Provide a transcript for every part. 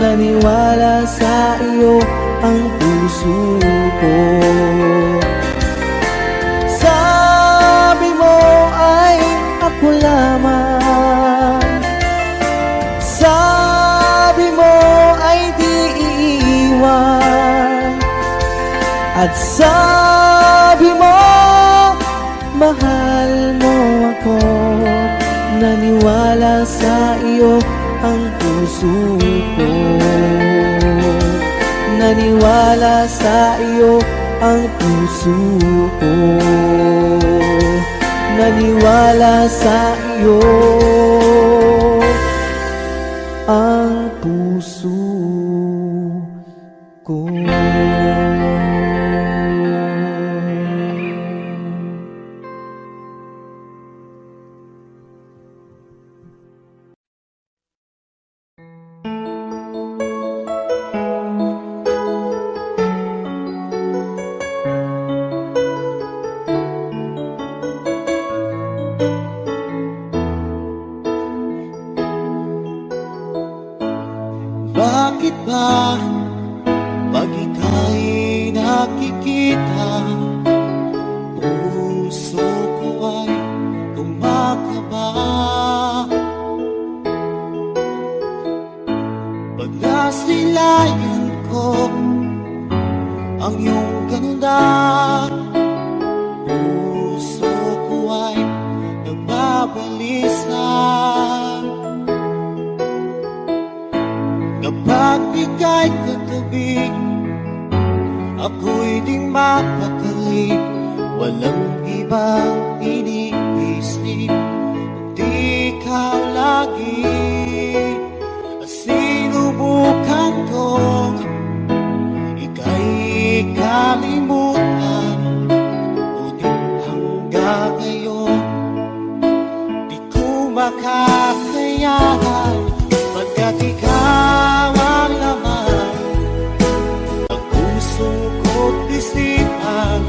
naniwala sa iyo ang puso ko. Sabi mo ay ako lamang, sabi mo ay di iiwan, at sabi mo mahal mo ako. Naniwala sa iyo ang puso ko, naniwala sa iyo ang puso ko, naniwala sa iyo ang puso ko. Bakit ba pag ika'y nakikita, puso ko ay kumakaba? Pag nasilayan ko ang iyong ganda, puso ko ay nagbabalisa. Kapag ika'y katabi, ako'y di mapakali. Walang ibang iniisip, kundi ikaw lagi. Sinubukan kong ika'y kalimutan, ngunit hanggang ngayon di ko makakayanan. Pagkat ikaw ang laman ng puso ko't isipan,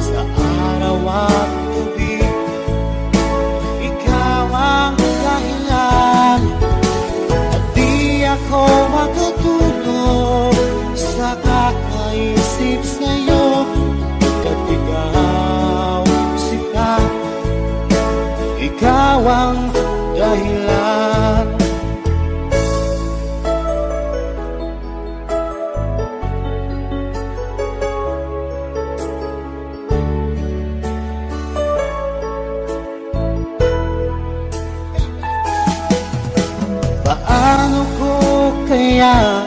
sa araw at gabi, ikaw ang dahilan. At di ako makatulog sa kakaisip sa'yo, pagkat ikaw sila, ikaw ang dahilan. Paano ko kaya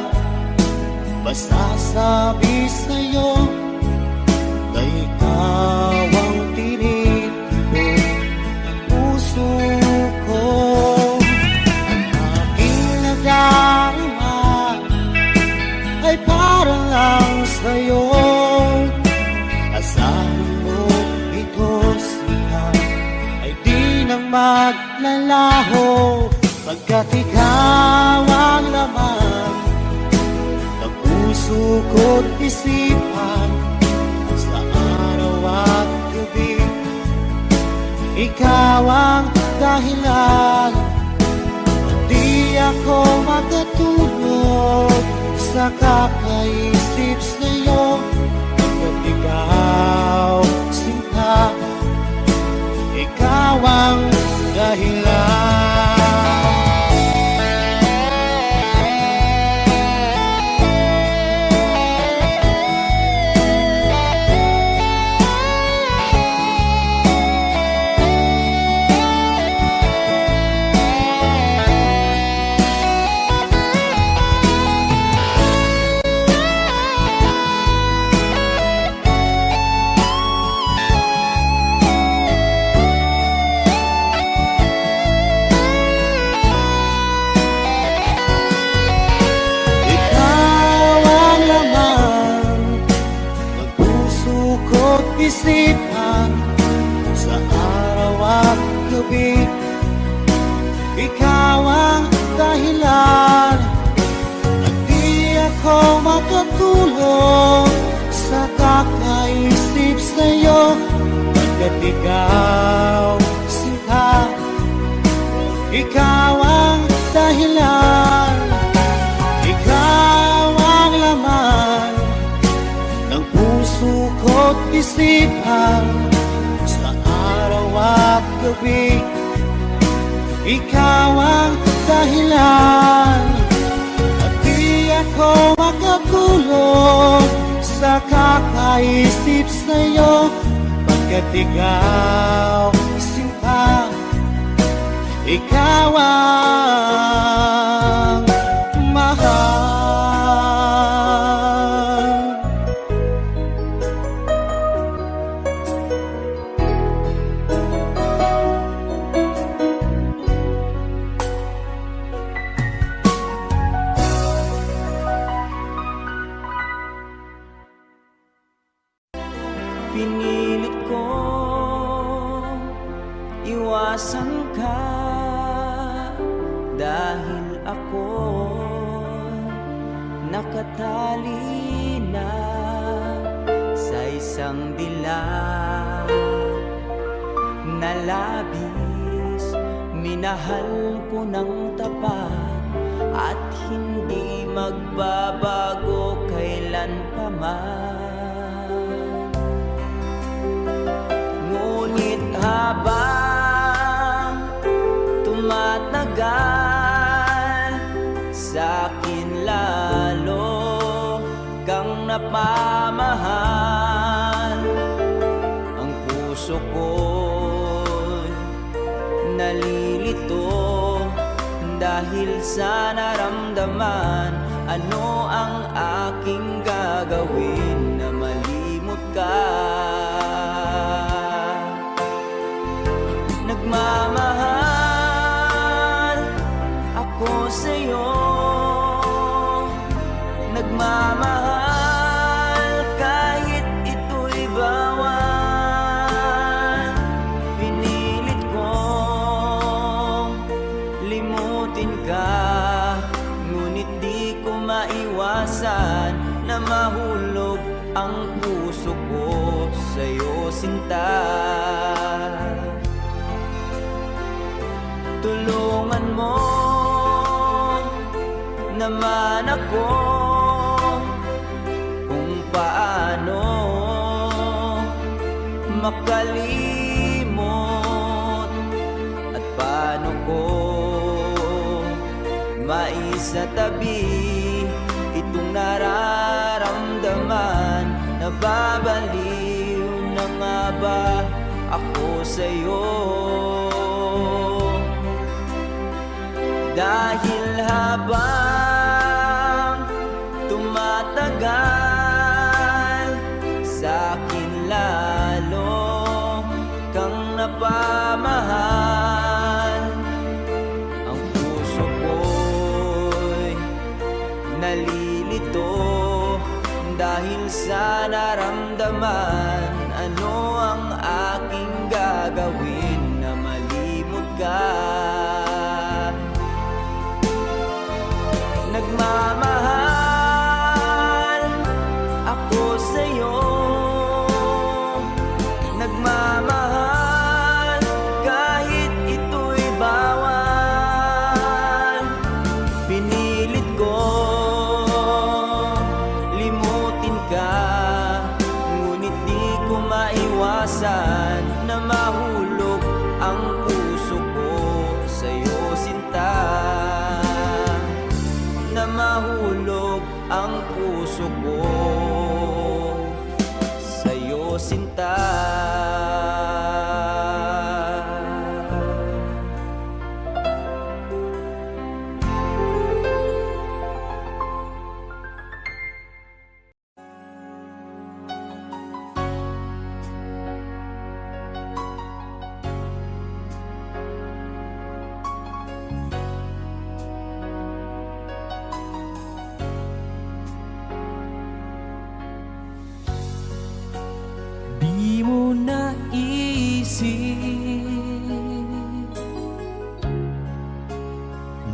masasabi sa'yo na ikaw ang tinitibok ng puso ko? Ang aking nadarama ay para lang sa'yo. Asahan mo ito siya ay di na maglalaho, pagkat ikaw ang laman ng puso ko't isipan, sa araw at gabi, ikaw ang dahilan. Di ako makatulog sa kakaisip sa'yo, pagkat ikaw sinta, ikaw ang dahilan. Isipan, sa araw at gabi, ikaw ang dahilan. At di ako makatulog sa kakaisip sa'yo, pagkat ikaw sinta, ikaw ang dahilan. Ikaw isipan sa araw at gabi. Ikaw ang dahilan at di ako makakulong sa kakaisip sa'yo, pagkat ikaw sinta, ikaw ang mahal. Pinilit ko iwasan ka dahil ako nakatali na sa isang dilag na labis. Minahal ko ng tapat at hindi magbabago kailanpaman. Ngunit habang tumatagal, sa'kin lalo kang napamahal. Ang puso ko'y nalilito dahil sa naramdaman. Ano ang aking gagawin na malimot ka? Nagmamahal ako sa'yo, nagmamahal kahit ito'y bawal. Pinilit kong limutin ka, ngunit di ko maiwasan na mahulog ang puso ko sa'yo, sinta. Tulungan mo naman ako kung paano makalimot at paano ko maisatabi itong nararamdaman. Nababaliw na nga ba ako sa'yo? Dahil habang tumatagal, sa'kin lalo kang napamahal. Ang puso ko'y nalilito dahil sa naramdaman. Ano ang aking gagawin na malimot ka? Nagmamahal ako sa'yo, nagmamahal kahit ito'y bawal. Pinilit ko limutin ka, ngunit di ko maiwasan na mahulog ang puso ko sa'yo, sinta. Na mahulog ang puso ko sa'yo, sinta. Di mo naisip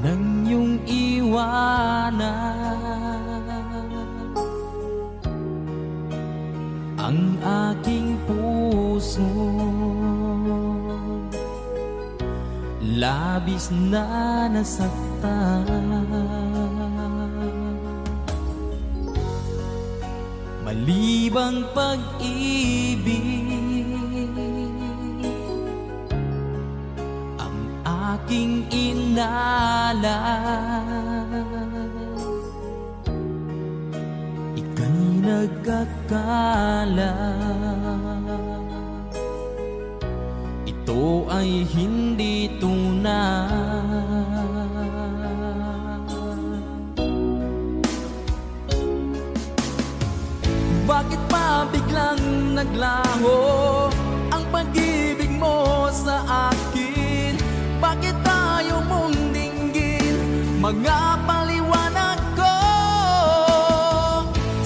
nang iyong iwanan ang aking puso, labis na nasaktan. Maliban bang pag-ibig ang aking inalay? Ika'y nagkakala ito ay hindi tunay. Bakit pa biglang naglaho ang pag-ibig mo sa akin? Bakit tayo mong dinggin mga paliwanag ko?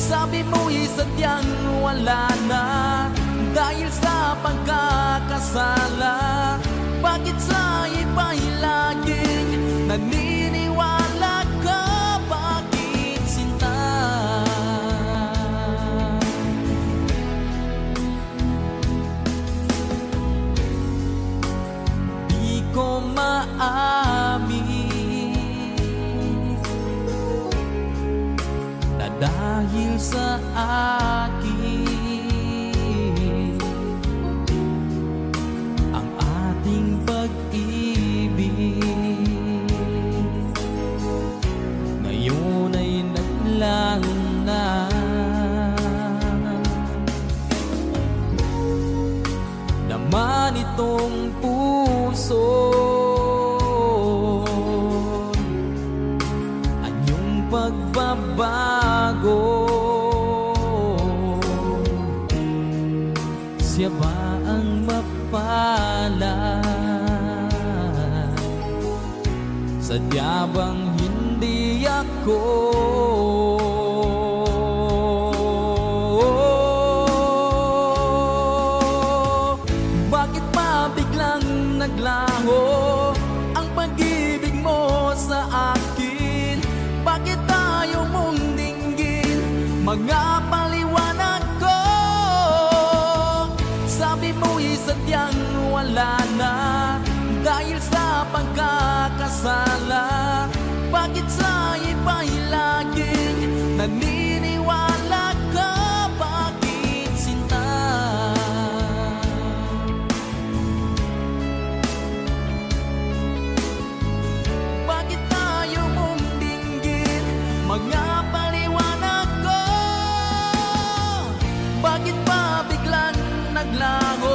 Sabi mo'y sadyang wala na dahil sa pagkakasala. Bakit sa iba'y laging naniniwala ka? Bakit sinta? Di ko maamin na dahil sa akin ang ating pag-ibig ngayon ay naglaho na. Naman itong puso anyong pagbabago. Siya ba ang mapalad? Sadya bang hindi ako? Bakit pa biglang naglaho ang pag-ibig mo sa akin? Bakit tayo mong dinggin mga paliwanag ko? Sabi mo'y sadyang wala na dahil sa pagkakasala. Bakit sa iba'y laging naniniwala ka? Bakit sinta? Bakit tayo mong dinggin mga paliwanag ko? Bakit pa biglang naglaho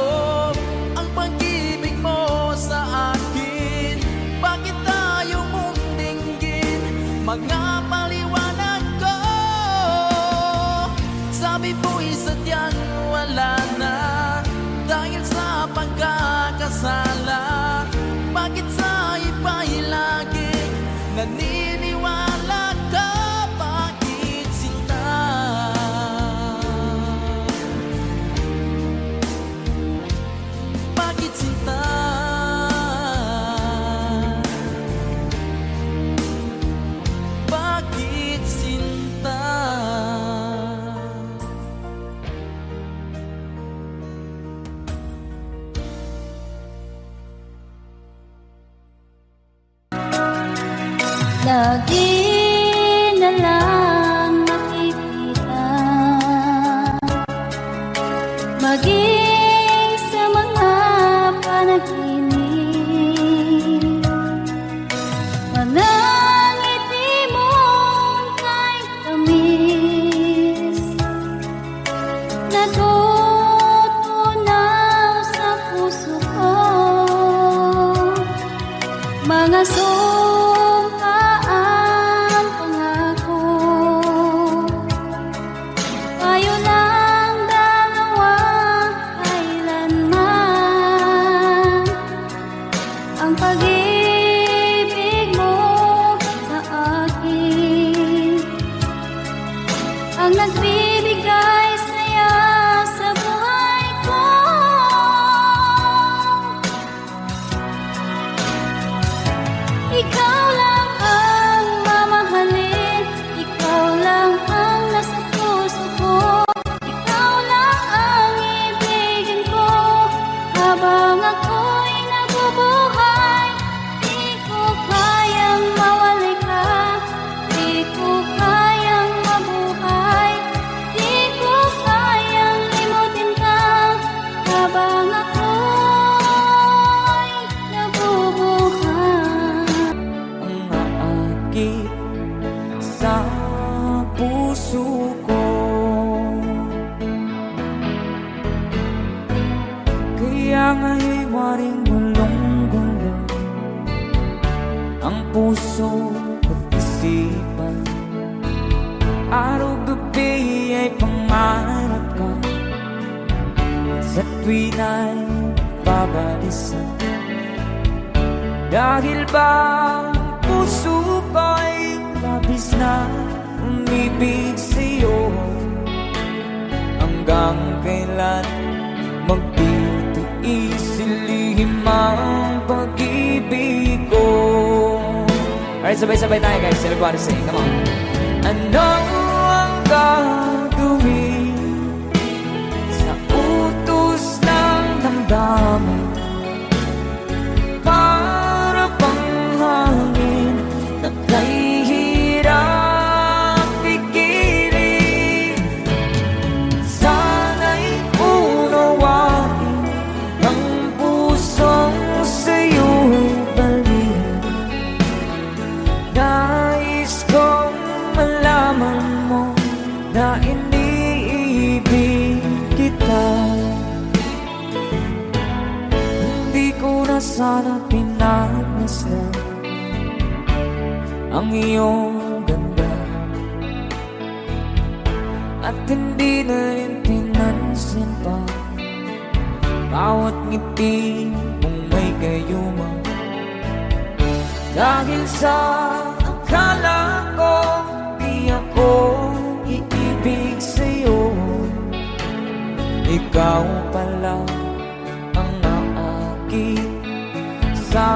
ang pag-ibig mo sa akin? Bakit tayo mong dinggin mga paliwanag ko? Sabi mo'y sadyang wala na dahil sa pagkakasala. Bakit sa iba'y laging naniniwala ka? Bakit sinta? Bakit sinta? Bakit sinta? Lagi na lang nakikita, maging sa mga panaginip, mga ngiti mong kahit tamis, natutunaw sa puso ko, mga sumpaan pangako. Tayo lang dalawa kailanman, ang pag-ibig mo sa akin ang nagbibigay saya sa buhay ko. Ikaw lang ang mamahalin, ikaw lang ang nasa puso ko, ikaw lang ang ibigin ko habang ako'y nabubuhay. Di ko kayang mawalay ka, di ko kayang mabuhay sa puso ko. Kaya nga'y waring walong gulo ang puso at isipan. Araw-gabi ay pangarap ka, at sa tuwin ay babalisan. Dahil ba ang puso ko'y labis na umibig sa'yo, hanggang kailan magtitiis ilihim ang pag-ibig ko. Alright, sabay-sabay tayo guys. Everybody sing, come on. Ano ang gagawin sa utos ng damdamin? Para bang hangin na kahihirap pigilan. Sana'y unawain ang pusong sa'yo'y balikan. Nais kong malaman mo na iniibig kita. Hindi ko na sana pinagmasdan ang iyong ganda, at hindi na rin pinansin pa bawat ngiti mong may gayuma. Dahil sa akala ko di ako iibig sa'yo, ikaw pala ang naakit sa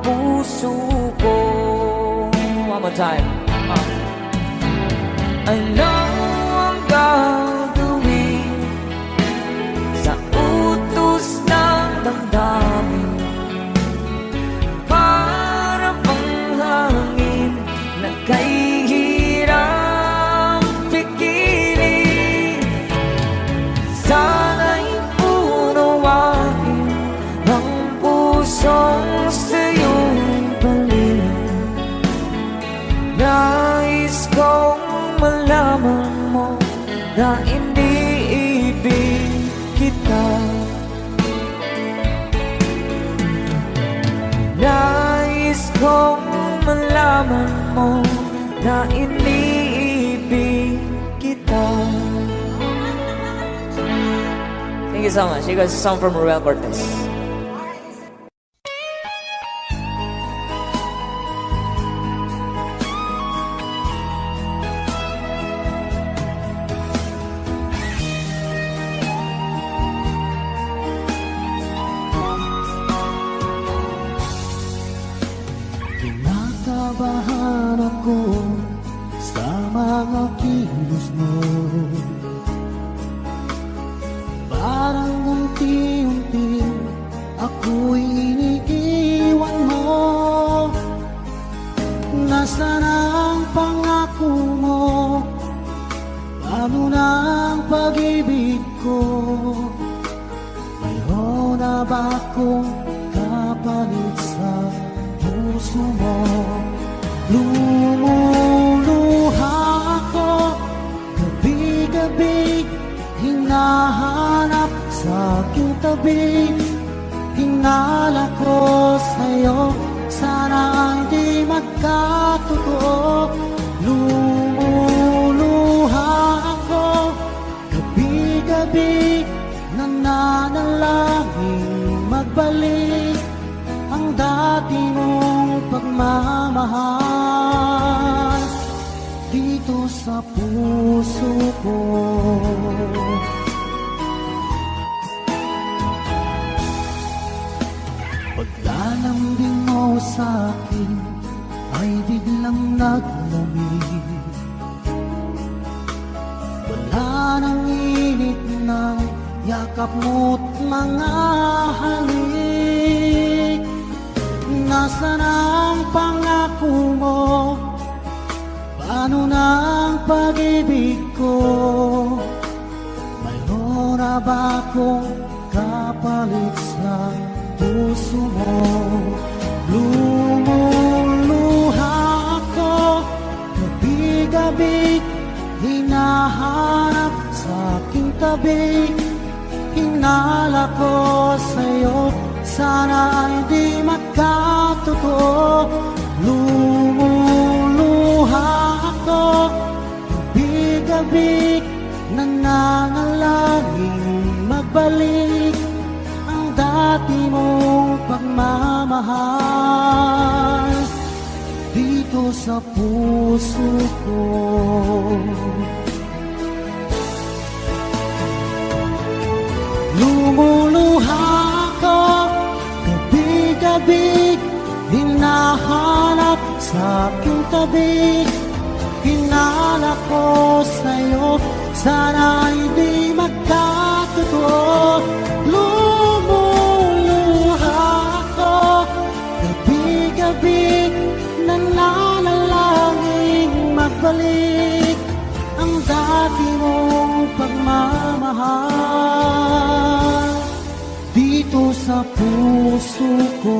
puso ko. One more time. Ano ang gagawin sa utos ng damdamin? Para bang hangin na kahihirap pigilan. Sana'y unawain ang pusong sa'yo'y balikan. Nais kong malaman mo na iniibig kita. Nais kong malaman mo na iniibig kita. Thank you so much. You guys, a song from Ruel Cortez. Kinakabahan ako sa mga kilos mo, parang unti-unti ako'y iniiwan mo. Nasaan ang pangako mo? Paano na ang pag-ibig ko? Mayroon na ba akong kapalit sa puso mo? Lumuluha ako gabi-gabi, hinahanap sa aking tabi. Hinala ko sa'yo, sana hindi magkatotoo. Lumuluha ako gabi-gabi, nananalangin magbalik ang dati mong pagmamahal dito sa puso ko. Paglalambing mo sa'kin ay biglang naglamig. Wala nang init ng yakap mo't mga halik. Nasaan ang pangako mo? Paano na ang pag-ibig ko? Mayroon na ba akong kapalit sa puso mo? Lumuluha ako gabi gabi hinahanap sa aking tabi. Hinala ko sa'yo, sana ay di magkatotoo. Lumuluha ako, gabi-gabi, nangangalangin magbalik ang dati mong pagmamahal dito sa puso ko. Lumuluha ako, gabi-gabi, hinahanap sa aking tabi. Hinala ko sa'yo, sana hindi magkatotoo. Lumuluha ako, gabi-gabi, nananalangin magbalik ang dati mong pagmamahal dito sa puso ko.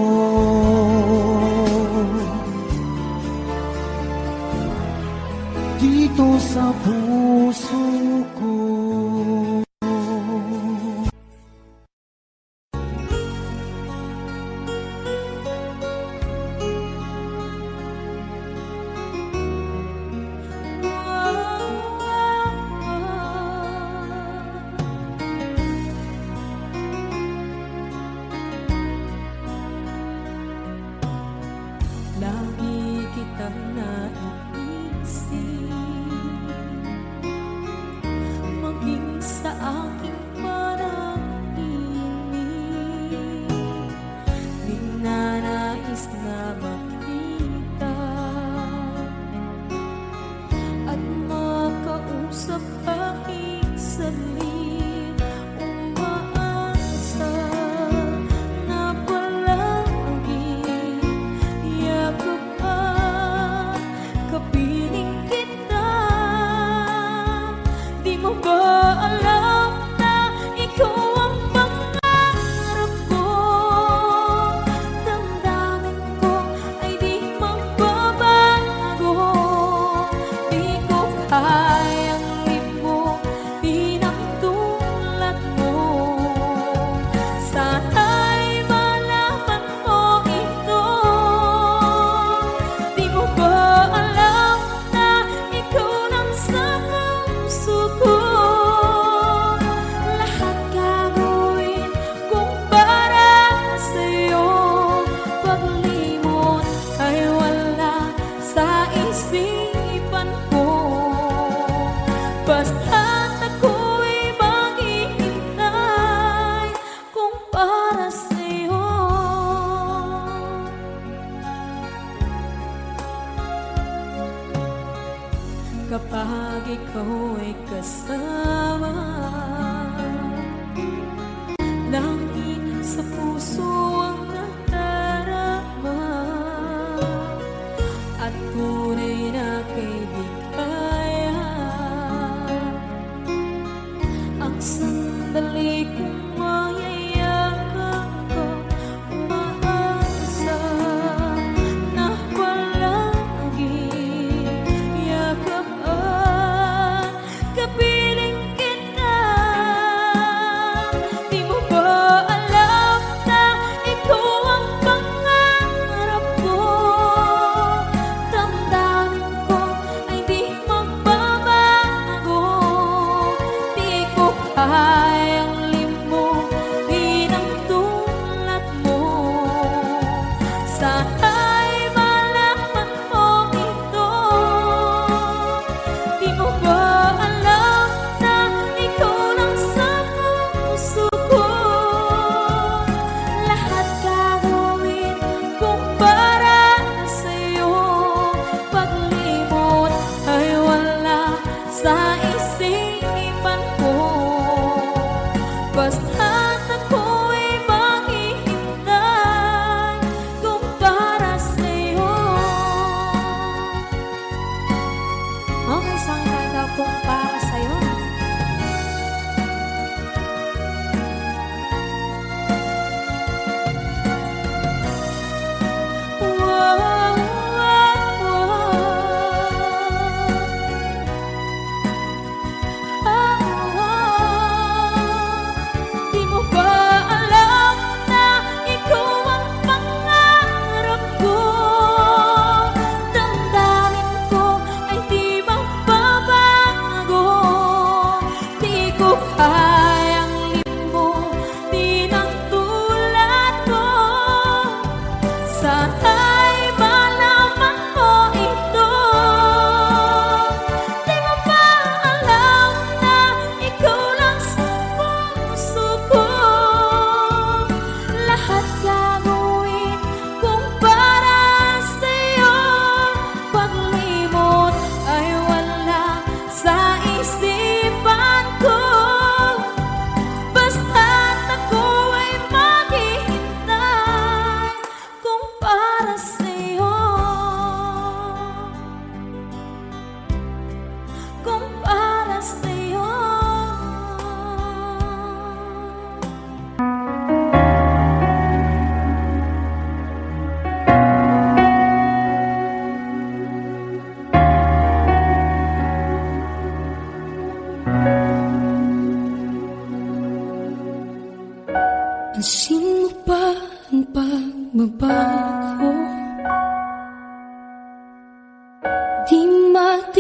Dito sa puso ko. Lagi kitang naiisip, maging sa aking parang inig. Di na nais na makita at makausap kahit saglit. Umaasa na palagi yakap at kapiling kita. Di mo ba alam na ikaw ang pangarap ko? Damdamin ko ay di magbabago. Di ko kayang limutin ang tulad mo. Sana'y malaman mo ito. Di mo ba alam na ikaw lang sa puso ko? Lahat gagawin kung para sa'yo. Paglimot ay wala sa isipan ko. Basta't ako'y maghihintay kung para sa'yo. Kapag ikaw ay kasama, langit sa puso ang nadarama at tunay na kaibigan. Ang sandali kong mayayakap ko, umaasa na palagi yakap at kapiling kita. Di mo ba alam na ikaw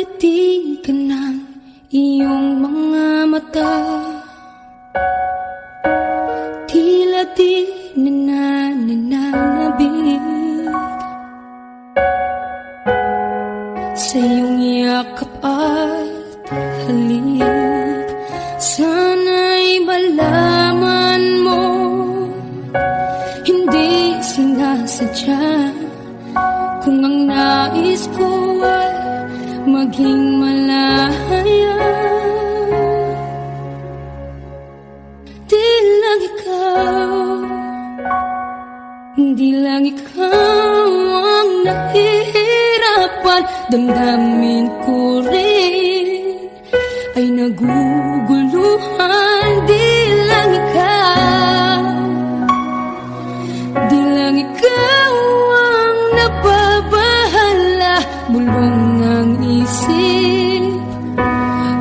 pagtitigan ng iyong mga mata, tila di nananabig sa iyong yakap at halik. Sana'y malaman mo, hindi sinasadya, kung ang nais ko ay maging malaya. Di lang ikaw, di lang ikaw ang nahihirapan. Damdamin ko rin ay naguguluhan. Di lang ikaw, di lang ikaw ang nababahala. Bulong ng isip,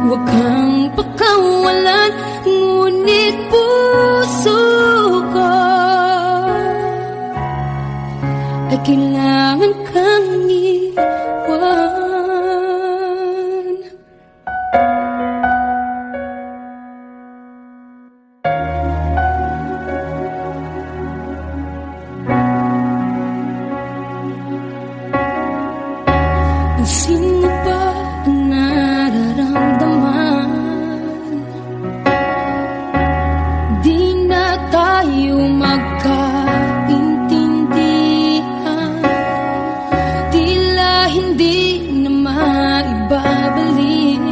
huwag kang pakawalan, ngunit puso ko ay kailangan kang iwan. Sino ba ang nararamdaman? Di na tayo magkaintindihan, tila hindi na maibabalik.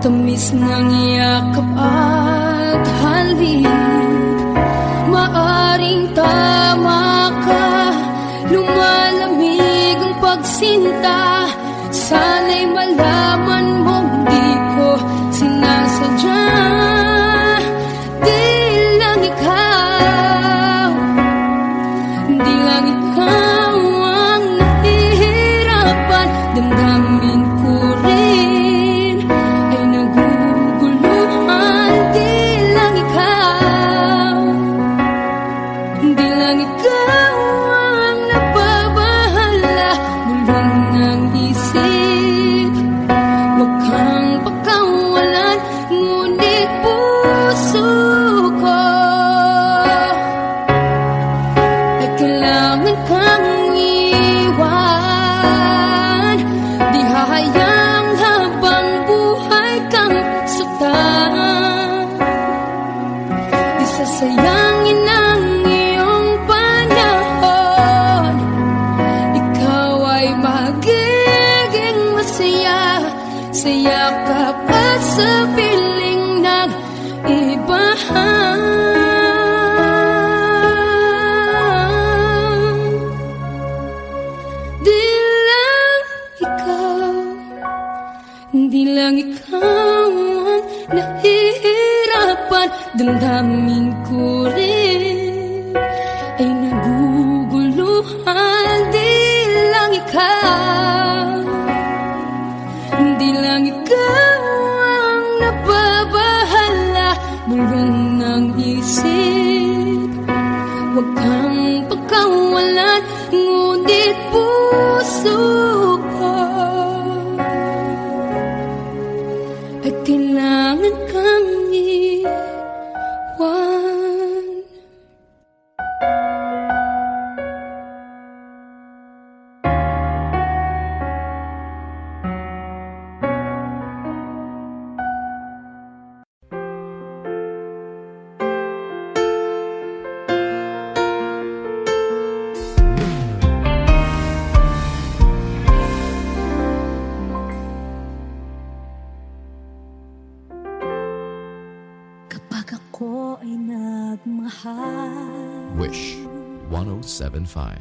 Tamis ng yakap at halik, maaring tama ka. Lumalamig ang pagsinta, sana'y malaman mo di ko sinasadya. Di lang ikaw, di lang ikaw ang nahihirapan. Damdamin ko rin ay naguguluhan. Di lang ikaw, di lang ikaw ang nababahala. Bulong ng isip, huwag kang pakawalan, ngunit puso ko ay kailangan kang iwan. Di hahayang habang buhay kang saktan, di sasayangin ang iyong panahon. Ikaw ay magiging masaya sa yakap at sa piling ng ibahan. Di lang ikaw, di lang ikaw ang nahihirapan. Damdamin ko rin ay naguguluhan. Di lang ikaw, di lang ikaw ang nababahala. Bulong ng isip, huwag kang pakawalan, ngunit puso ko ay kailangan kang iwan. Kapag ako ay nagmahal, Wish 1075.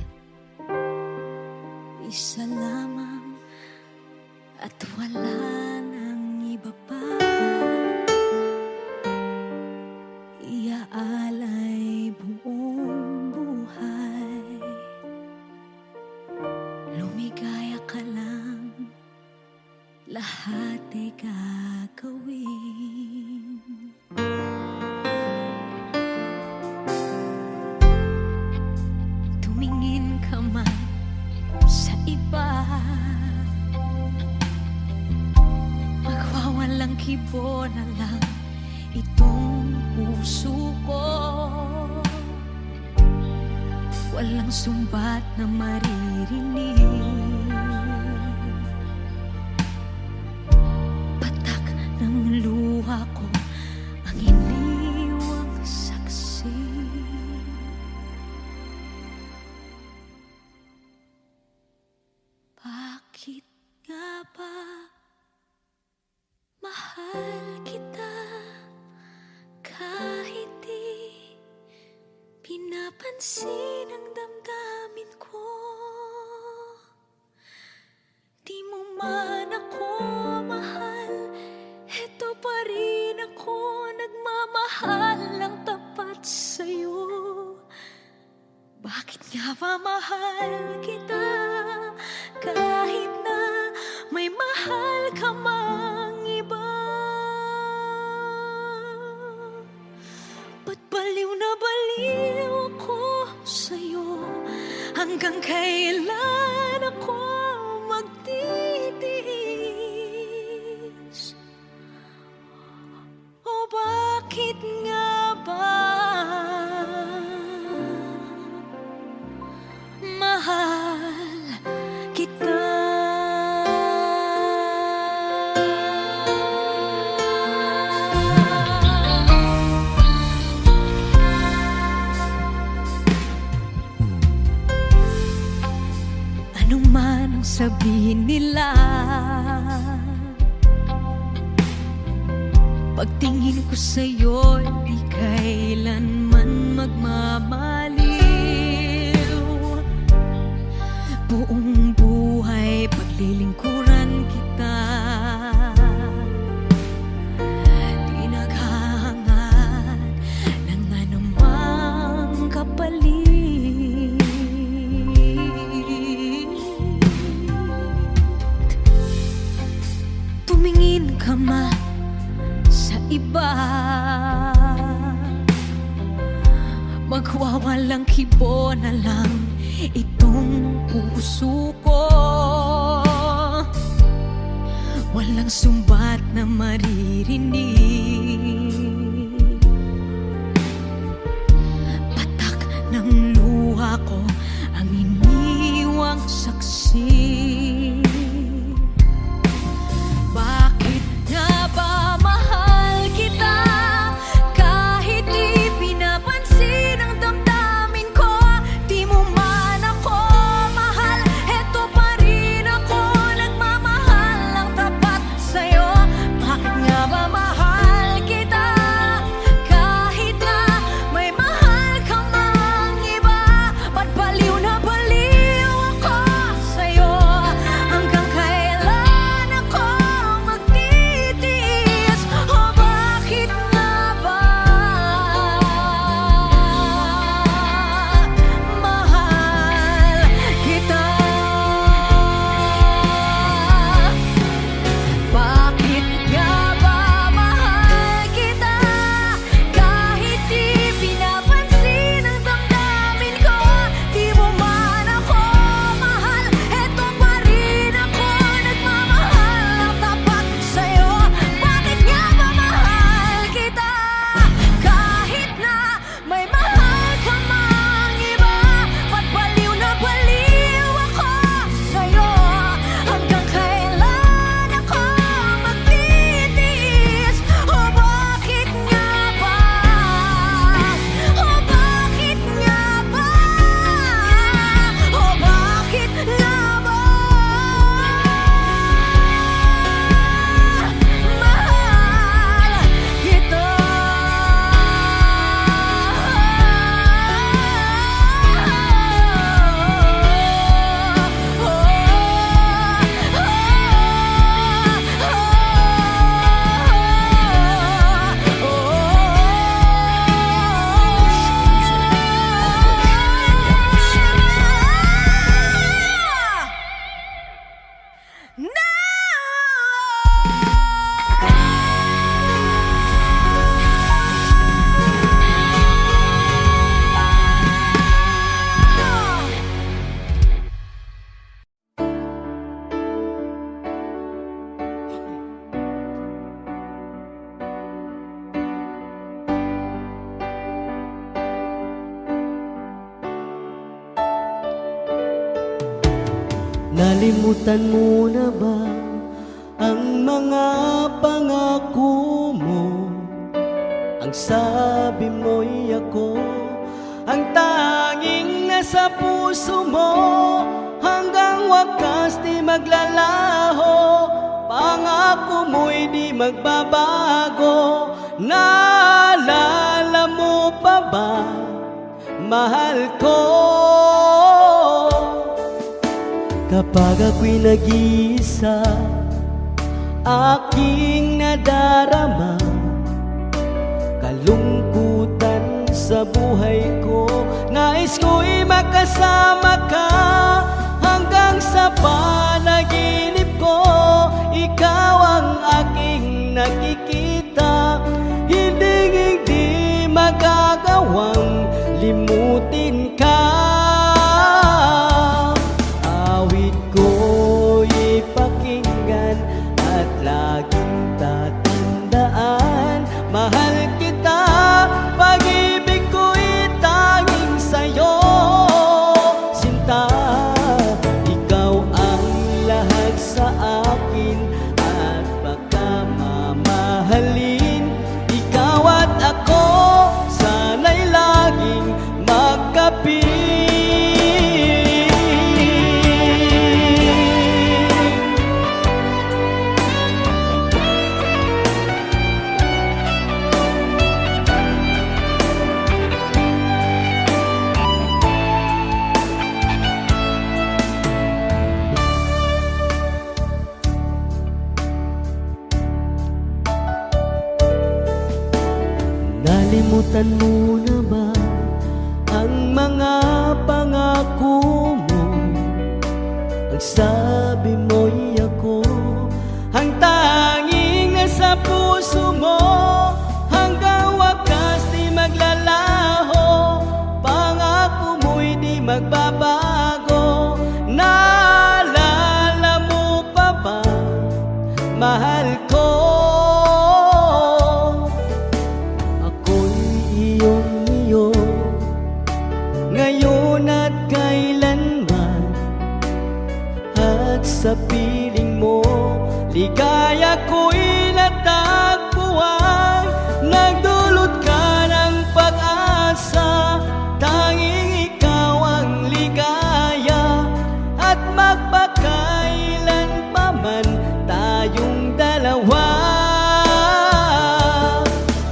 isa lamang at wala nang iba pa. Iaalay buong buhay, lumigaya ka lang, lahat ay gagawin. Tumingin ka man sa iba, kibo na lang itong puso ko. Walang sumbat na maririnig, patak ng luha ko ang iniwang saksi. Bakit nga ba mahal kita kahit di pinapansin ang damdamin ko? Di mo man ako mahal, eto pa rin ako nagmamahal ng tapat sa'yo. Bakit nga ba mahal kita kahit na may mahal ka mang iba? Ba't baliw na baliw ako sa'yo? Hanggang kailan ako magtitiis? O bakit nga ba mahal kita? Ano man ang sabihin nila, pagtingin ko sa'yo, di kailanman magmamaliw. Buong buhay paglilingkuran kita, di naghahangad ng anumang kapalit. Tumingin ka man sa iba, magwawalang kibo na lang itong puso ko. Walang sumbat na maririnig, patak ng luha ko ang iniwang saksi. Bakit nga ba mahal kita kahit di pinapansin ang damdamin ko? Di mo man ako mahal, eto pa rin ako nagmamahal ng tapat sa'yo. Bakit nga ba mahal kita kahit na may mahal ka mang iba? Ba't baliw na baliw ako sa'yo? Nalimutan mo na ba ang mga pangako mo? Ang sabi mo'y ako ang tanging nasa puso mo, hanggang wakas di maglalaho. Pangako mo'y di magbabago. Naalala mo pa ba, mahal ko? Kapag ako'y nag-iisa, aking nadarama kalungkutan sa buhay ko. Nais ko'y makasama ka hanggang sa panaginip ko. Ikaw ang aking nakikita, hindi magagawang limutin ka. Awit ko'y pakinggan at laging tatandaan, mahal kita, pag-ibig ko'y tanging sa'yo. Sinta, ikaw ang lahat sa akin at pagkamamahalin. Ikaw at ako, sana'y laging magkapit. Nalimutan mo na ba ang mga pangako mo? Ang sabi mo'y ako ang tanging nasa puso mo, hanggang wakas di maglalaho. Pangako mo'y di magbabago. Naalala mo pa ba, mahal ko? Ngayon at kailanman, at sa piling mo, ligaya ko'y natagpuan. Nagdulot ka ng pag-asa, tanging ikaw ang ligaya, at magpakailan pa man tayong dalawa.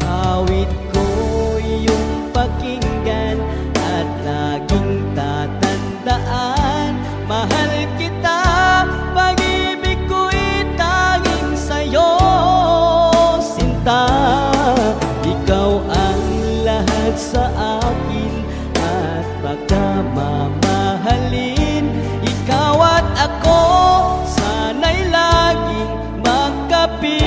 Awit ko'y iyong pakinggan at laging tatandaan, mahal kita, pag-ibig ko'y tanging sa'yo. Sinta, ikaw ang lahat sa akin at pagkamamahalin. Ikaw at ako, sana'y laging magkapiling.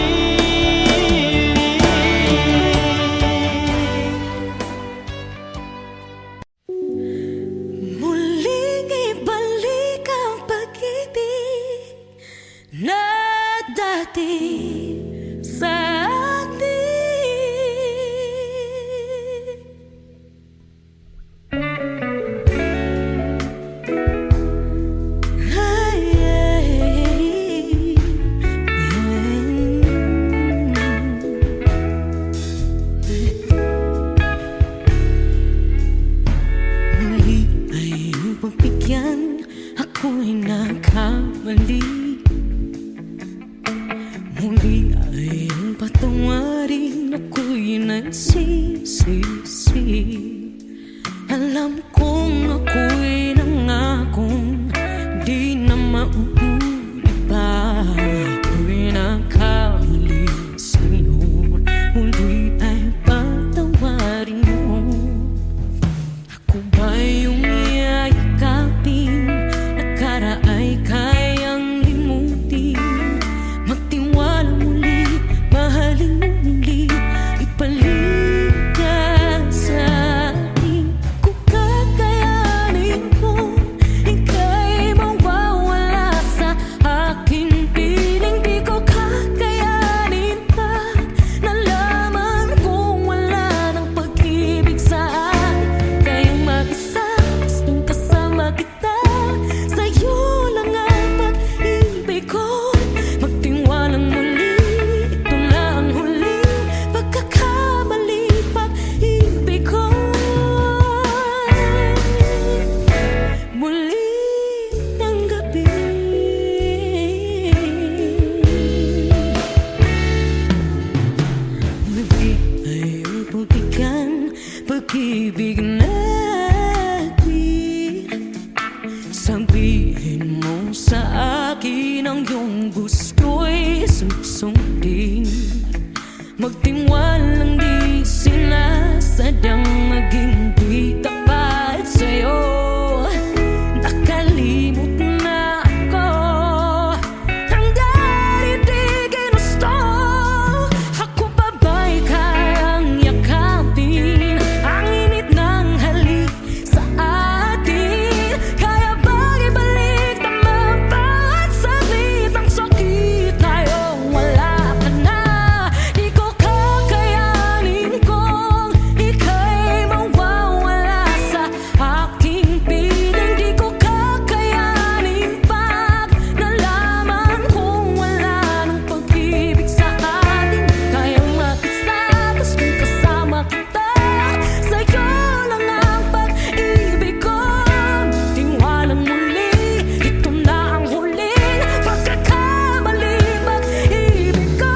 Muling ibalik ang pag-ibig na dati sa atin. Ay, muli ay iyong pagbigyan, ako'y nagkamali. Muli ay iyong patawarin, ako'y nagsisisi. Alam kong ako'y nangakong di na mauulit pa. Ako'y nagkamali sa'yo, muli ay patawarin mo. Ako ba yung iyayakapin, nakaraay kayang limutin? Magtiwala muli, mahalin mo muli, ibalik ka sa akin. Kung kakayanin ko, ika'y mawawala sa akin ang iyong gusto'y susundin. Magtiwalang di sinasadyang maging di tapat sa'yo. Nakalimot na ako hanggang di ginusto. Ako pa ba'y kayang yakapin ang init ng halik sa atin? Kaya ba'y ibalik tama bawat saglit ang sakit ngayong wala ka na? Di ko kakayanin kung ika'y mawawala sa aking piling. Di ko kakayanin pag nalaman kung wala nang pag-ibig sa atin. Kayang mag-isa, tas kung kasama kita, sa'yo lang ang pag-ibig ko. Tiwalang muli, ito na ang huling pagkakamali, pag-ibig ko.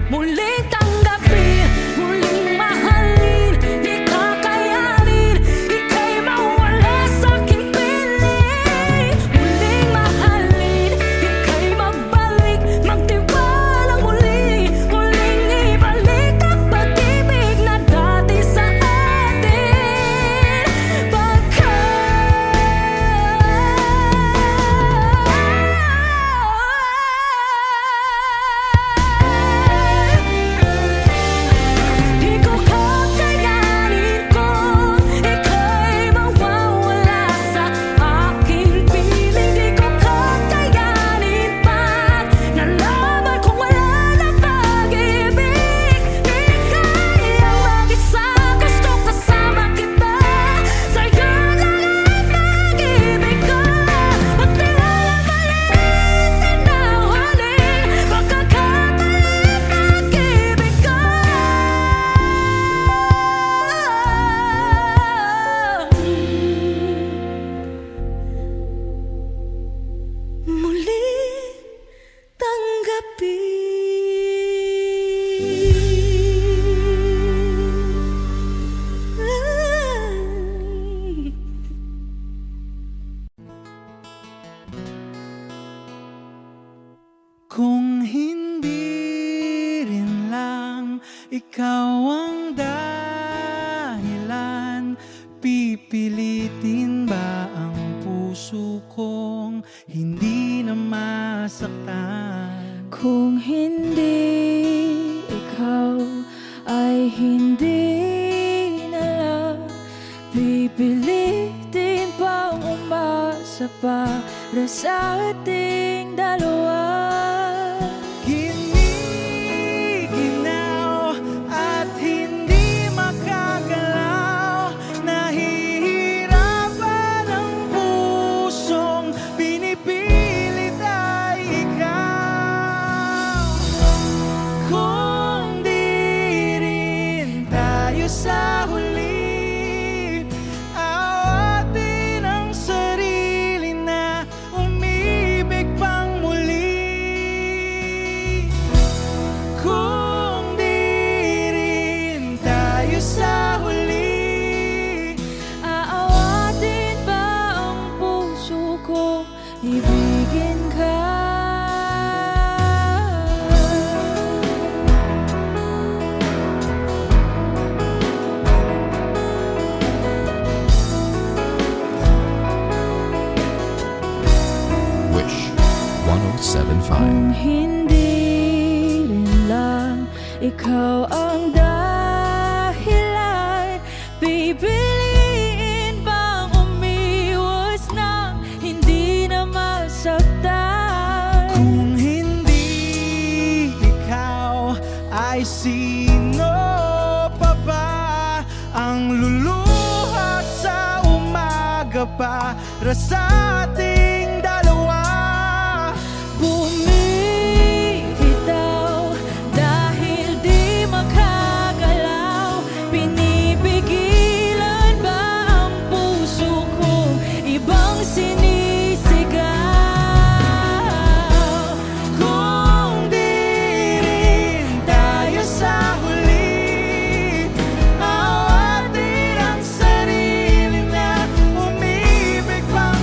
Muling tanggapin, muling mahalin, di kakayanin, ika'y mawala sa aking piling. Muling mahalin, ika'y magbalik, magtiwalang muli, muling ibalik ang pag-ibig na dati sa atin. Di ko kakayanin kung ika'y mawawala sa aking piling. Di ko kakayanin pag nalaman kung wala na pag-ibig. Di kaya mag-isa, gusto kasama kita, sa'yo lang ang pag-ibig ko. Magtiwalang maliit na huling pagkakataon, pag-ibig ko. Muling tanggapin. Kung hindi rin lang ikaw ang dahilan, pipilitin ba ang puso kong hindi na masaktan? Kung hindi ikaw ay hindi na lang, pipilitin pang umasa para sa ating dalawa. Giniginaw at hindi makagalaw, nahihirapan ang pusong pinipilit ay ikaw. Kung di rin tayo sa huli, awatin ang sarili na umibig pang muli. Kung di rin tayo sa huli, Aawatin ba ang puso ko, ibigin ka? Wish 1075. Kung hindi rin lang ikaw ang dahilan, pipiliin bang umiwas nang hindi na masaktan? kung hindi ikaw ay sino pa ba ang luluha sa umaga para sa ating dalawa? Bumibitaw dahil di makagalaw, pinipigilan ba ang puso kong ibang sinisigaw? Kung di rin tayo sa huli, awatin ang sarili na umibig pang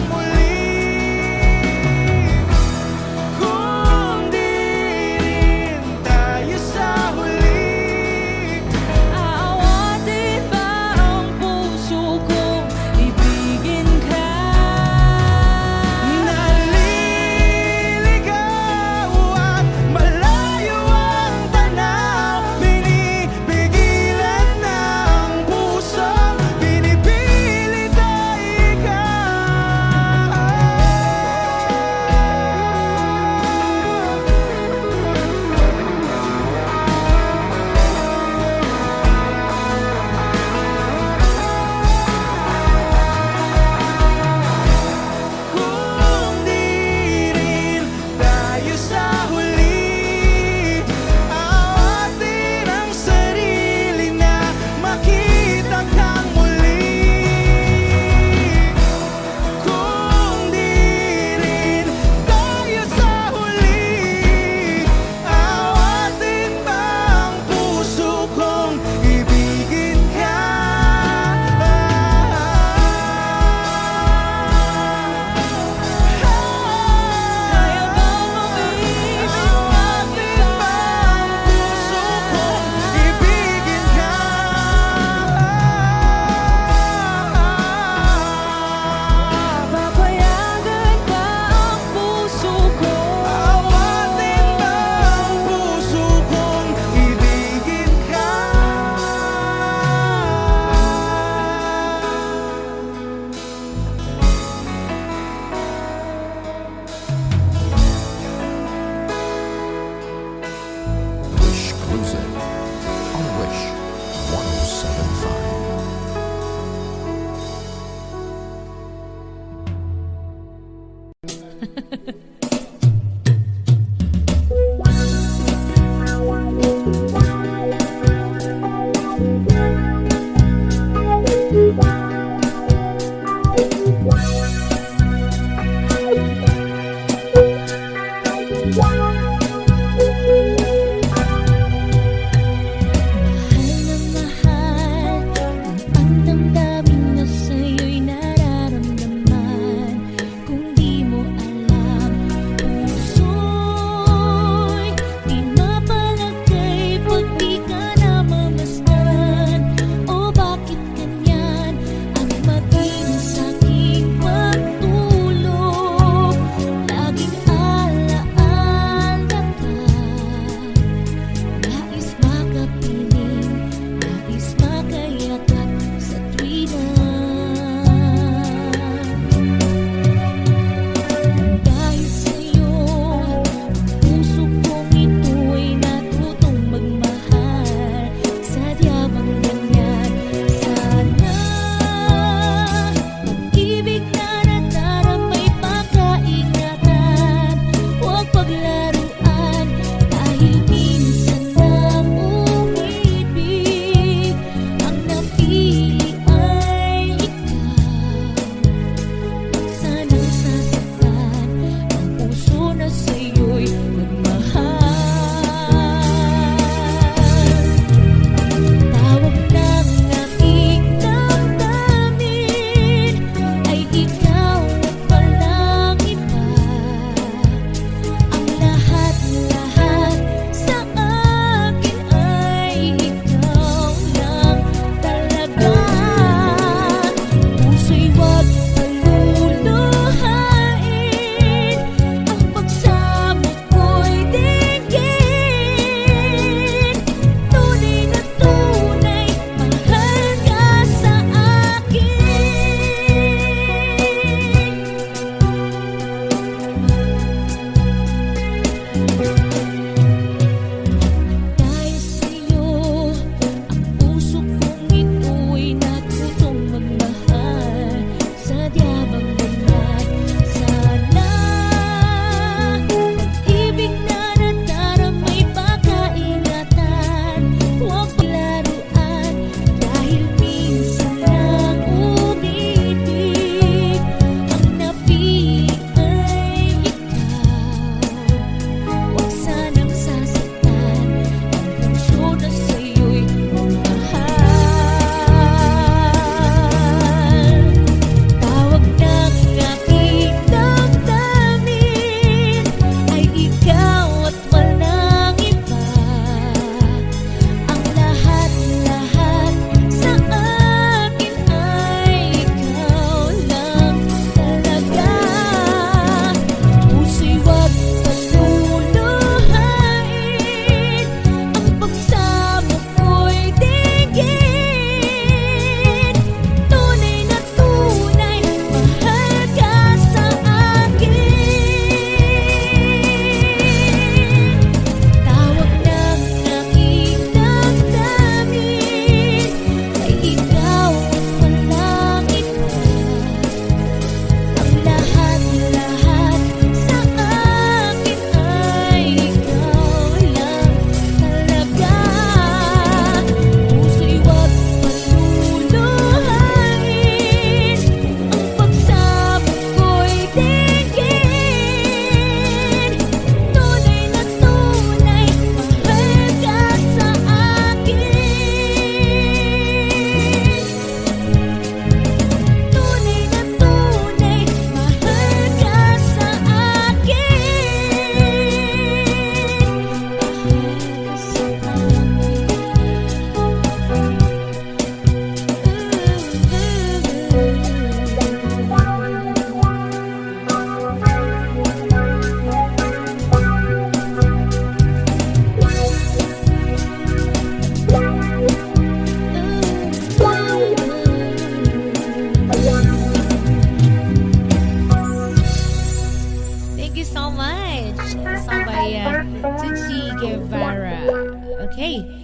Okay.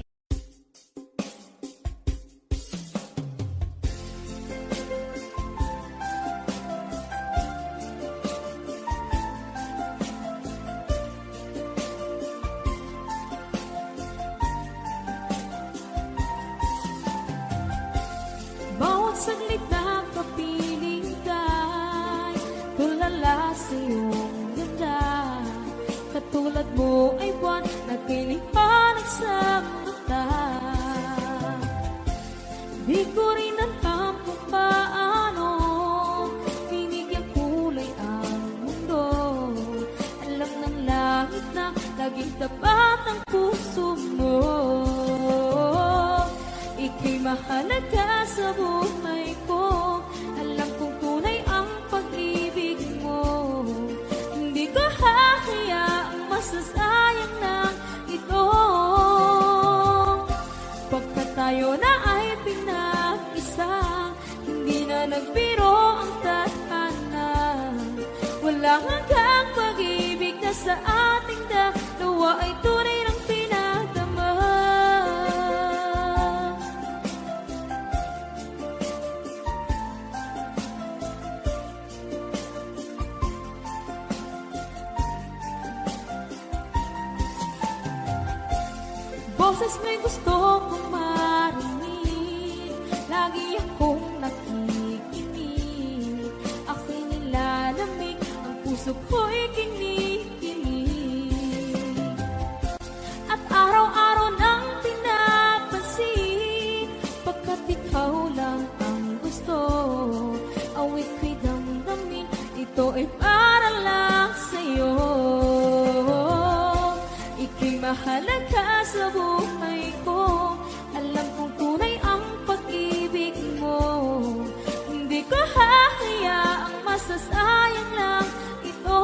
sa iyong ganda. Katulad mo ay buwan na kinihanap sa mata. Di ko rin alam kung paano binigyan kulay ang mundo. Alam ng langit na laging tapat ang puso mo. Ika'y mahalaga sa buhay ko. Alam kong tunay ang pag-ibig mo. Hindi ko hahayaang masasayang na ito. Pagkat tayo na ay pinag-isa, hindi na nagbiro ang tadhana. Walang hanggang pag-ibig na sa ating dalawa ay tunay ng pinagdama. Boses may gusto kong marinig, lagi akong nakikinig. Ako'y nilalamig, ang puso ko'y kinikinig. At araw-araw nang pinapansin, pagkat ikaw lang ang gusto. Awit ko'y damdamin, ito ay para lang sa'yo. Ika'y mahalaga sa buhay ko. Alam kong tunay ang pag-ibig mo. Hindi ko hahayaang masasayang lang ito.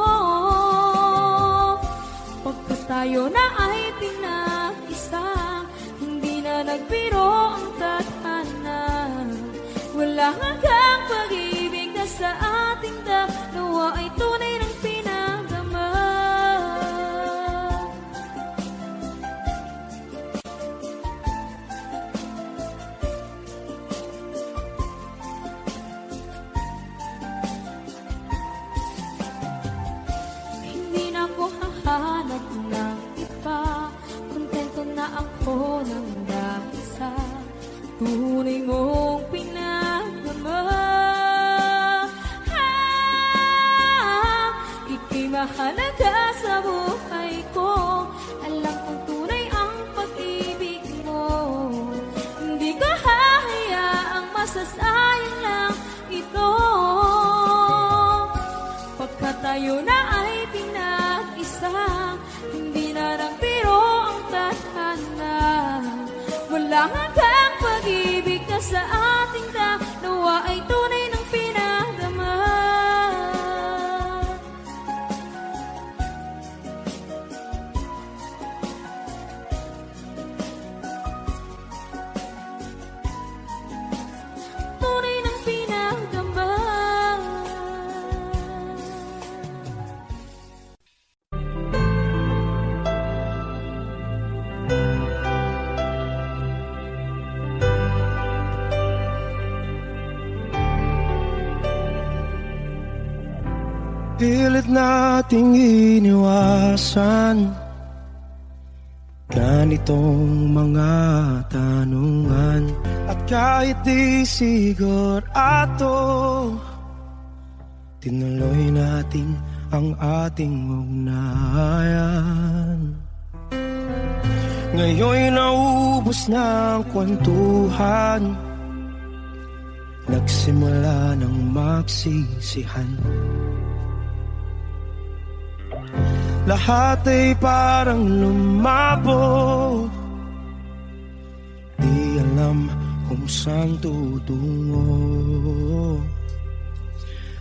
Pagkat tayo na ay pinag-isa, hindi na nagbiro ang tadhana. Wala hanggang pag-ibig na sa ating dalawa ay tunay ng pinagdama. Hindi na ako hahanap ng iba, kontento na ako ng dahil sa tunay mong pinagdama. Ika'y mahalaga sa buhay ko. Alam kong tunay ang pag-ibig mo. Hindi ko hahayaang masasayang lang ito. Pagkat tayo na ay pinag-isa, hindi na nagbiro ang tadhana. Wala hanggang pag-ibig na sa ating dalawa ay tunay ng pinagdama. Tunay ng pinagdama. Pilit nating iniwasan ganitong mga tanungan. At kahit di sigurado, tinuloy natin ang ating ugnayan. Ngayon'y naubos na ang kwentuhan, nagsimula ng magsisihan. Lahat ay parang lumabo, di alam kung saan tutungo.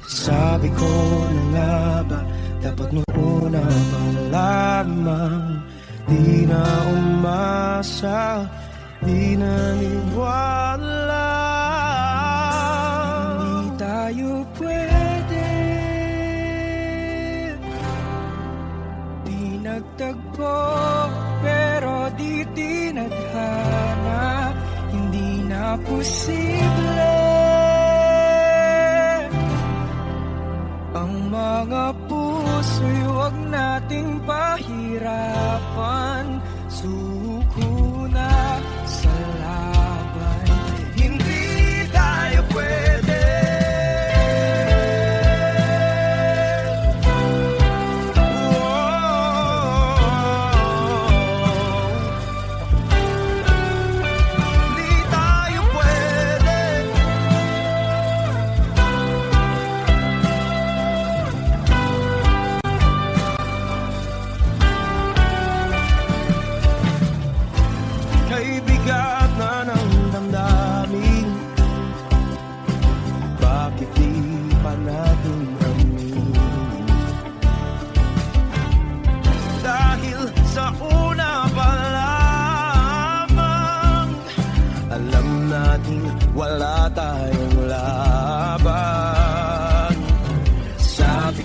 Sabi ko na nga ba, dapat noon na malamang. Di na umasa, di naniwala. Hindi tayo pwede, di nagtagpo, pero di tinadhana. Hindi na posible ang mga puso'y huwag nating pahirapan. Suko na sa laban, hindi tayo pwede.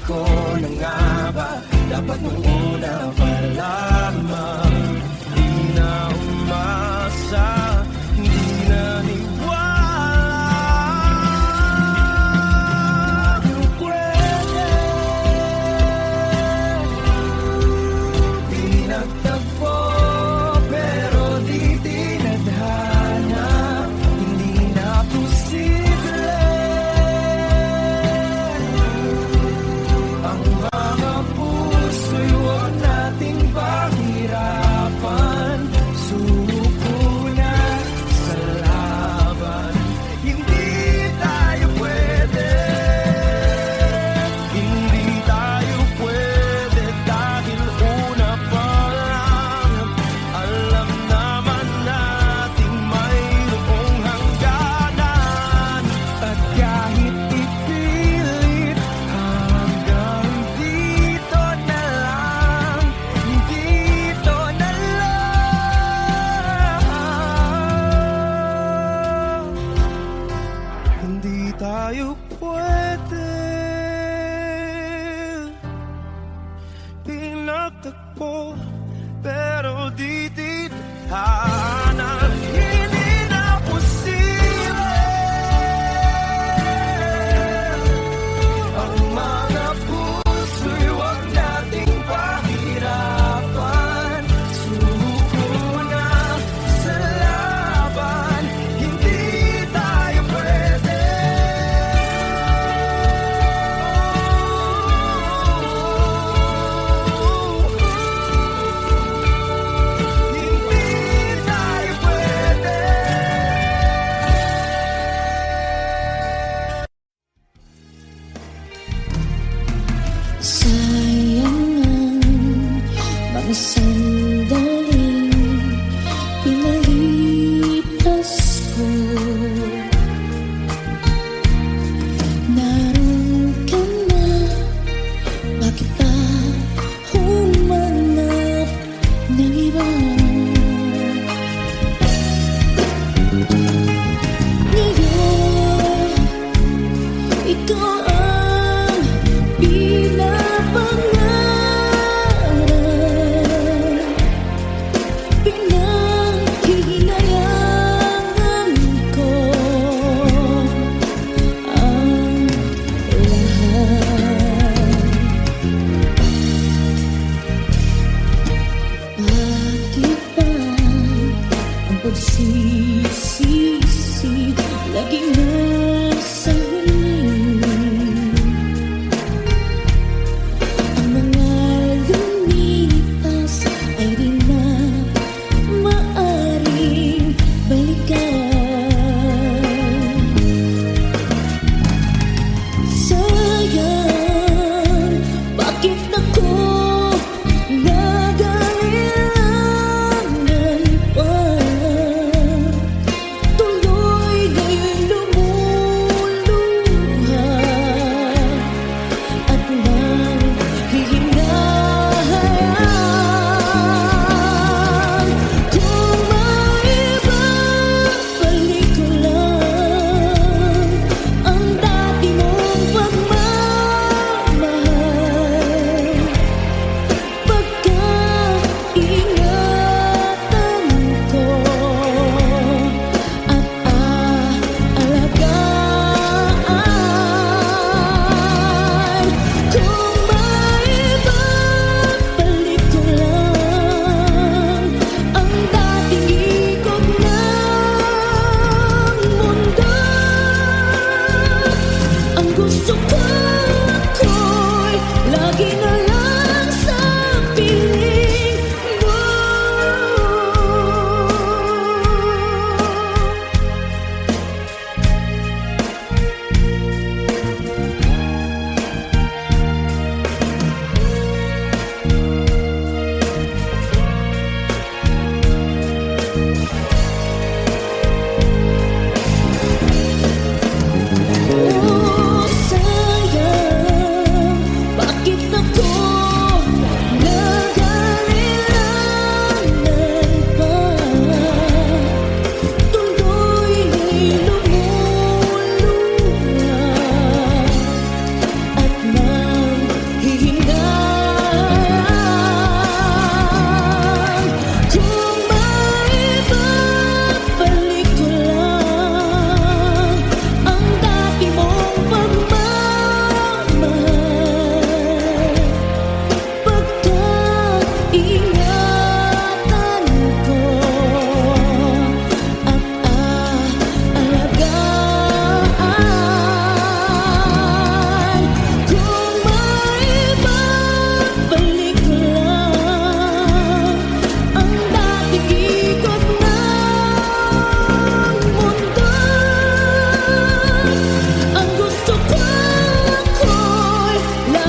ko na nga ba dapat nung una pa lamang? Di na umasa, di na niwala. Pwede pinagtagpo pero di tinadhana. Hindi na posible ang mga puso'y huwag nating pahirapan. Suko na sa laban, hindi tayo pwede. Hindi tayo pwede dahil una pa lang alam naman nating mayroong hangganan. At kahit ipilit hanggang dito na lang, dito na lang. Hindi tayo pwede pinagtagpo pero di tithanan. Hindi na posible ang mga puso'y huwag nating pahirapan. Suko na sa laban, hindi tayo pwede. Hindi tayo pwede. Sayang ang mga sandaling pinalipas ko. Naroon ka na, bakit pa humanap ng iba? Ngayon, ikaw ang pinapangarap.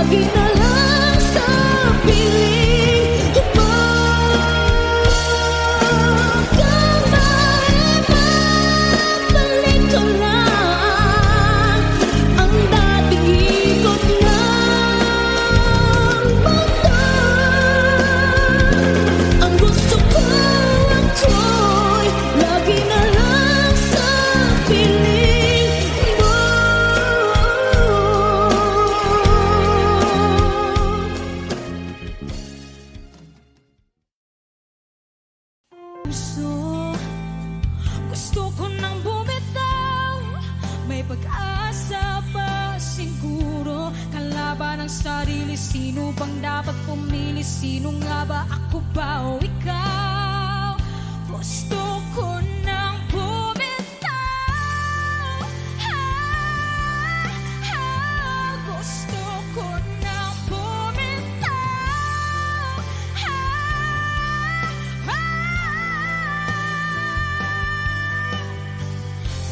lagi na lang sa piling mo. Kahit mabalik ko lang ang dating ikot ng mundo. Ang gusto ko ako'y lagi na lang sa piling mo. Gusto ko nang bumitaw, may pag-asa pa siguro. Kalaban ng sarili, sino bang dapat pumili? Sino nga ba, ako ba o ikaw? Gusto ko nang bumitaw, gusto ko nang bumitaw,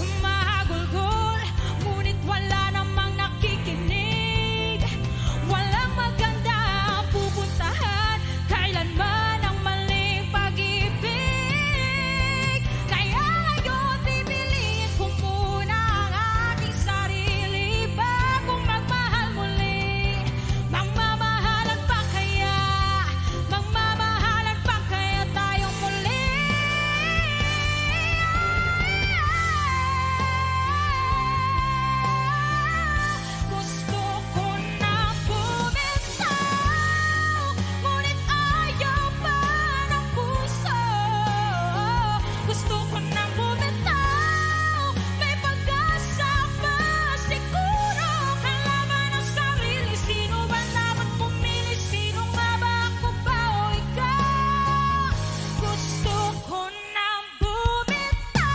Humahagulgol, ngunit wala namang nakikinig. Walang maganda ang pupuntahan, kailanman ang maling pag-ibig. Kaya ngayon pipiliin ko muna ang aking sarili bagong magmahal muli. Magmamahalan pa kaya? Magmamahalan pa kaya tayong muli? Gusto ko na bumitaw, ngunit ayaw pa ng puso. Gusto ko na bumitaw, may pag-asa pa siguro. Kalaban ng sarili, sino ba dapat pumili? Sino nga ba, ako ba o ikaw? Gusto ko na bumitaw,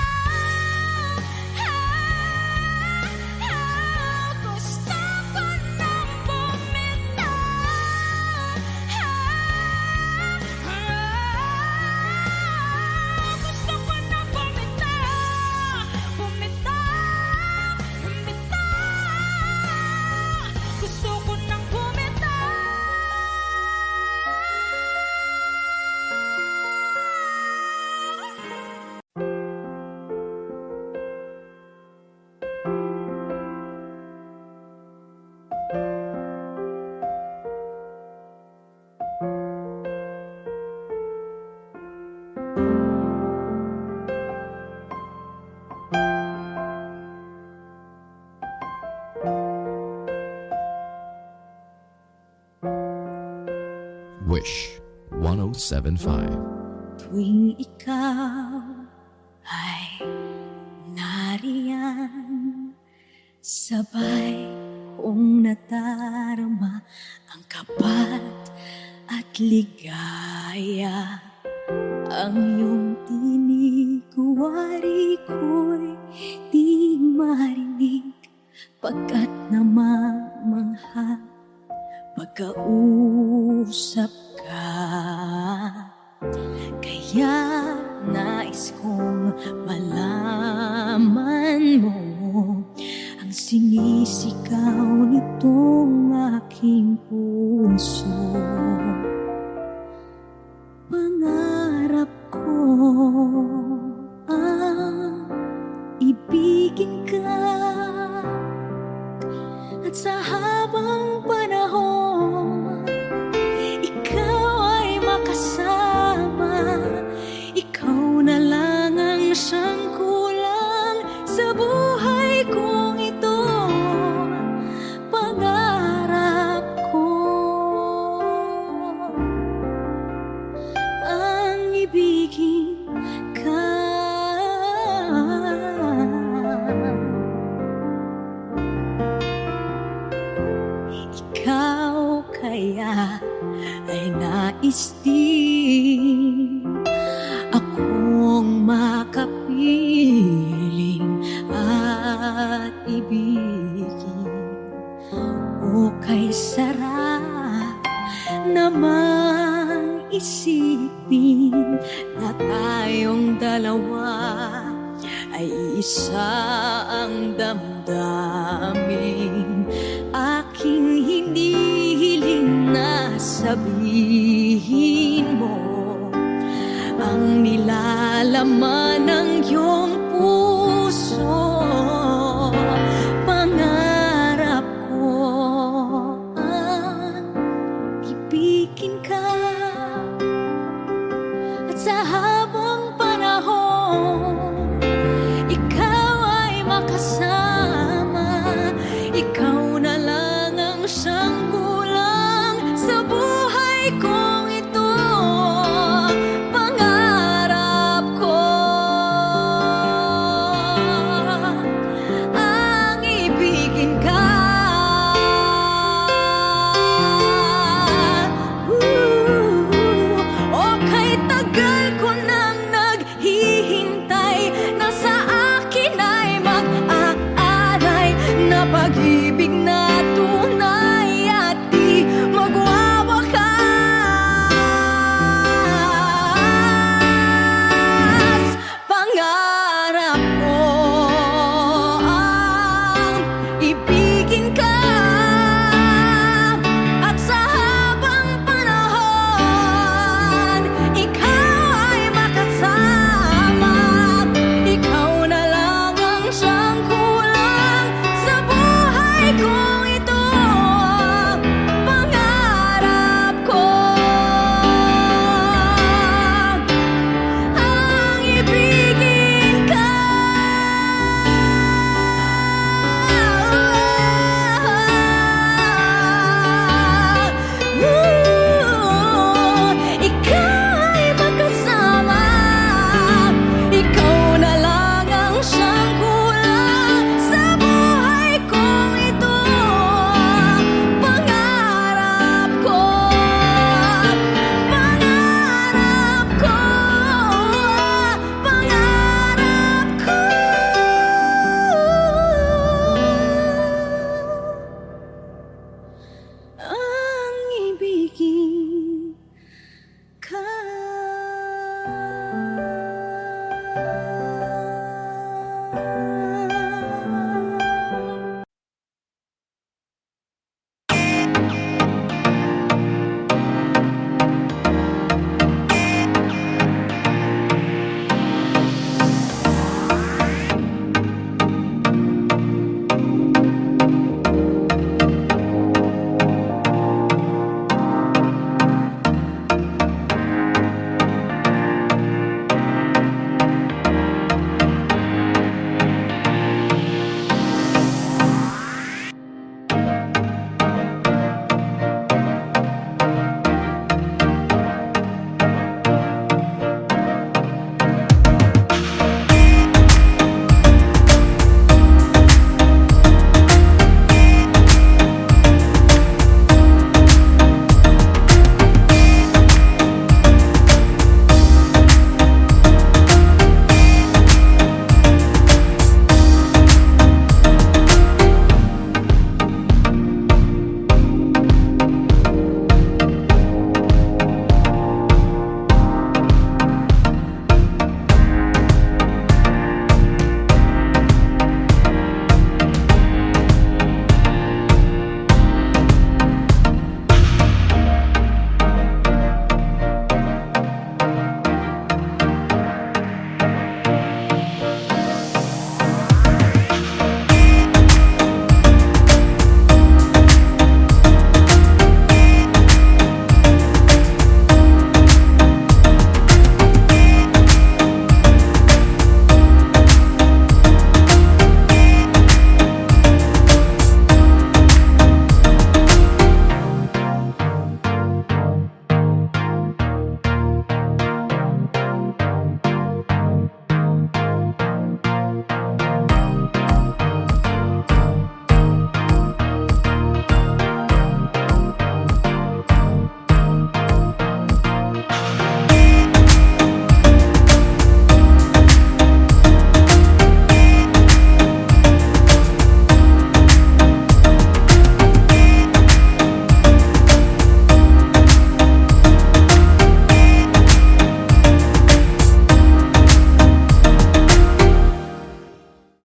gusto ko nang bumitaw, gusto ko nang bumitaw, bumitaw, bumitaw, gusto ko nang bumitaw. Wish 1075. Tuwing ikaw ay nariyan, sabay kong nadarama ang kapat at ligaya. Ang iyong tinig, wari ko'y di marinig, pagkat namamangha pagkausap ka. Kaya nais kong malaman mo ang sinisigaw nitong aking puso. Pangarap ko ang ibigin ka, at sa habang panahon ikaw ay makasama. Ikaw na lang ang siyang kulang sa buhay kong ito. Pangarap ko ang ibigin ka. Ikaw kaya ay nais din akong makapiling at ibigin. O kay sarap naman isipin na tayong dalawa ay isa ang damdamin. Aking hindi sabihin mo ang nilalaman ng iyong puso. Pangarap ko ang ibigin ka, at sa habang panahon ikaw ay makasama. Ikaw na lang ang siyang kulang sa buhay ko.